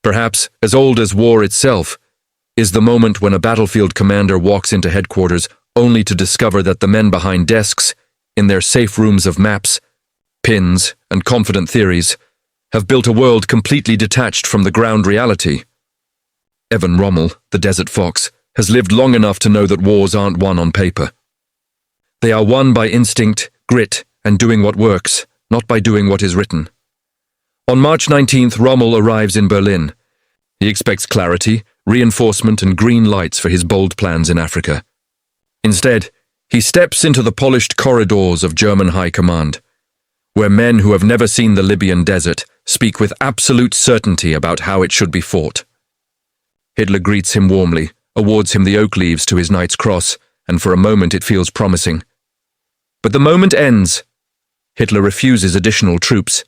perhaps as old as war itself, is the moment when a battlefield commander walks into headquarters only to discover that the men behind desks, in their safe rooms of maps, pins, and confident theories, have built a world completely detached from the ground reality. Evan Rommel, the Desert Fox, has lived long enough to know that wars aren't won on paper. They are won by instinct, grit, and doing what works, not by doing what is written. On March 19th, Rommel arrives in Berlin. He expects clarity, reinforcement, and green lights for his bold plans in Africa. Instead, he steps into the polished corridors of German high command, where men who have never seen the Libyan desert speak with absolute certainty about how it should be fought. Hitler greets him warmly, awards him the oak leaves to his Knight's Cross, and for a moment it feels promising. But the moment ends. Hitler refuses additional troops.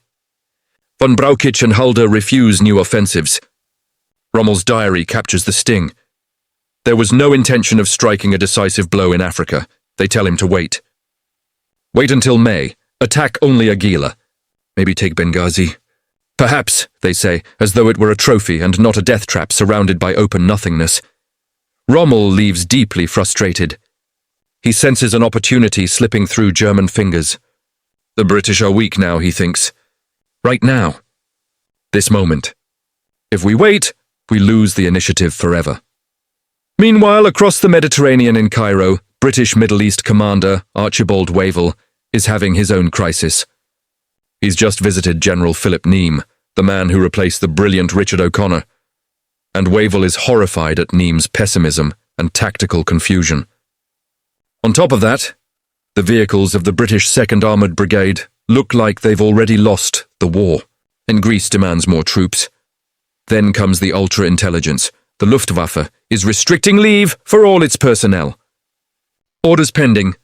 Von Brauchitsch and Halder refuse new offensives. Rommel's diary captures the sting. There was no intention of striking a decisive blow in Africa. They tell him to wait. Wait until May. Attack only Aguila. Maybe take Benghazi. Perhaps, they say, as though it were a trophy and not a death trap surrounded by open nothingness. Rommel leaves deeply frustrated. He senses an opportunity slipping through German fingers. The British are weak now, he thinks. Right now. This moment. If we wait, we lose the initiative forever. Meanwhile, across the Mediterranean in Cairo, British Middle East commander Archibald Wavell is having his own crisis. He's just visited General Philip Neame, the man who replaced the brilliant Richard O'Connor, and Wavell is horrified at Neame's pessimism and tactical confusion. On top of that, the vehicles of the British 2nd Armoured Brigade look like they've already lost the war, and Greece demands more troops. Then comes the ultra-intelligence. The Luftwaffe is restricting leave for all its personnel. Orders pending.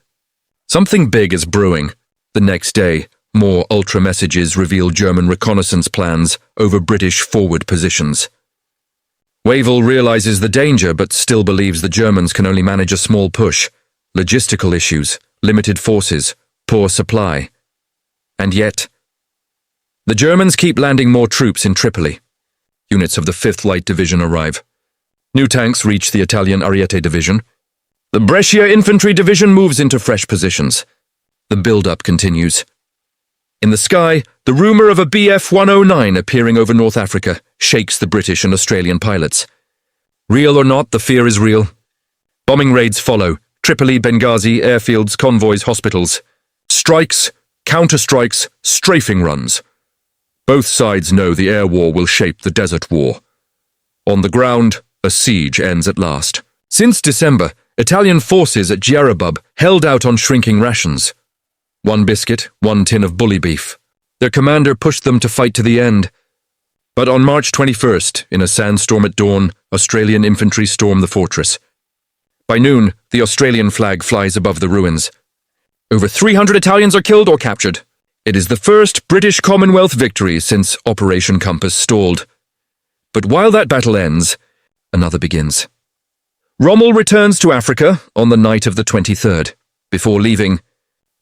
Something big is brewing. The next day, more ultra-messages reveal German reconnaissance plans over British forward positions. Wavell realizes the danger but still believes the Germans can only manage a small push. Logistical issues, limited forces, poor supply. And yet, the Germans keep landing more troops in Tripoli. Units of the 5th Light Division arrive. New tanks reach the Italian Ariete Division. The Brescia Infantry Division moves into fresh positions. The build-up continues. In the sky, the rumor of a Bf-109 appearing over North Africa shakes the British and Australian pilots. Real or not, the fear is real. Bombing raids follow. Tripoli, Benghazi, airfields, convoys, hospitals. Strikes, counter-strikes, strafing runs. Both sides know the air war will shape the desert war. On the ground, a siege ends at last. Since December, Italian forces at Djerabub held out on shrinking rations. 1 biscuit, 1 tin of bully beef. Their commander pushed them to fight to the end. But on March 21st, in a sandstorm at dawn, Australian infantry storm the fortress. By noon, the Australian flag flies above the ruins. Over 300 Italians are killed or captured. It is the first British Commonwealth victory since Operation Compass stalled. But while that battle ends, another begins. Rommel returns to Africa on the night of the 23rd. Before leaving,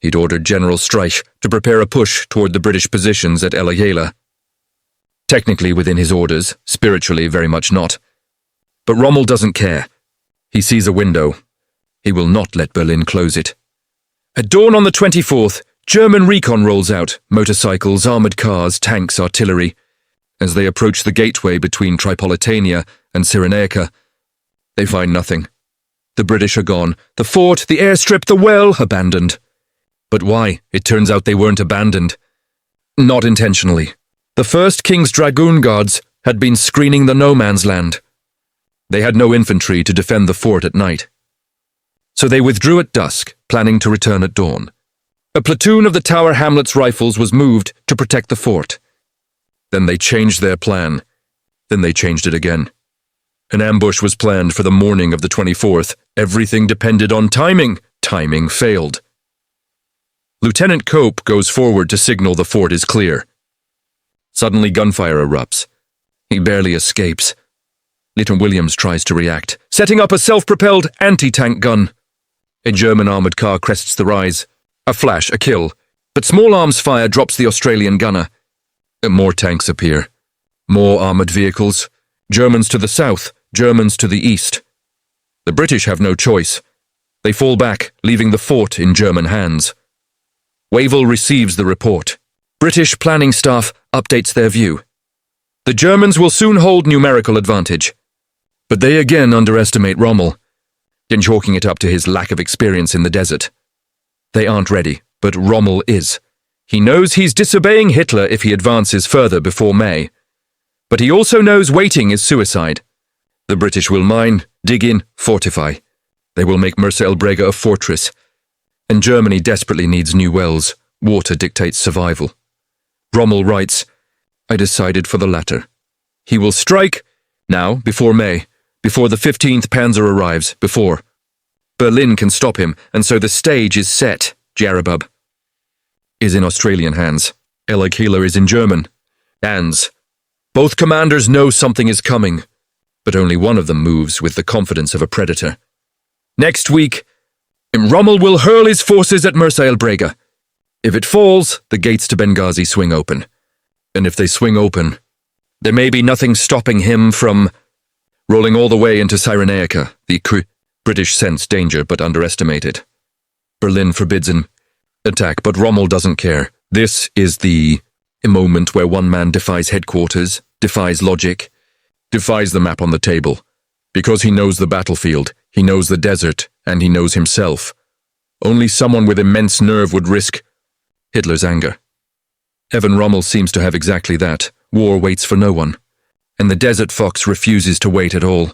he'd ordered General Streich to prepare a push toward the British positions at El Ayala. Technically within his orders, spiritually very much not. But Rommel doesn't care. He sees a window. He will not let Berlin close it. At dawn on the 24th, German recon rolls out, motorcycles, armoured cars, tanks, artillery. As they approach the gateway between Tripolitania and Cyrenaica, they find nothing. The British are gone. The fort, the airstrip, the well, abandoned. But why? It turns out they weren't abandoned. Not intentionally. The 1st King's Dragoon Guards had been screening the no-man's land. They had no infantry to defend the fort at night. So they withdrew at dusk, planning to return at dawn. A platoon of the Tower Hamlets Rifles was moved to protect the fort. Then they changed their plan. Then they changed it again. An ambush was planned for the morning of the 24th. Everything depended on timing. Timing failed. Lieutenant Cope goes forward to signal the fort is clear. Suddenly gunfire erupts. He barely escapes. Lieutenant Williams tries to react, setting up a self-propelled anti-tank gun. A German armoured car crests the rise. A flash, a kill. But small arms fire drops the Australian gunner. More tanks appear. More armoured vehicles. Germans to the south, Germans to the east. The British have no choice. They fall back, leaving the fort in German hands. Wavell receives the report. British planning staff updates their view. The Germans will soon hold numerical advantage. But they again underestimate Rommel, chalking it up to his lack of experience in the desert. They aren't ready, but Rommel is. He knows he's disobeying Hitler if he advances further before May. But he also knows waiting is suicide. The British will mine, dig in, fortify. They will make Mersa el Brega a fortress. And Germany desperately needs new wells. Water dictates survival. Rommel writes, I decided for the latter. He will strike, now, before May, before the 15th Panzer arrives, before. Berlin can stop him, and so the stage is set. Jarabub is in Australian hands. El Aquila is in German hands. Both commanders know something is coming, but only one of them moves with the confidence of a predator. Next week, Rommel will hurl his forces at Mersa el Brega. If it falls, the gates to Benghazi swing open. And if they swing open, there may be nothing stopping him from rolling all the way into Cyrenaica. The British sense danger but underestimate it. Berlin forbids an attack, but Rommel doesn't care. This is the moment where one man defies headquarters, defies logic, defies the map on the table. Because he knows the battlefield, he knows the desert, and he knows himself. Only someone with immense nerve would risk Hitler's anger. Evan Rommel seems to have exactly that. War waits for no one. And the desert fox refuses to wait at all.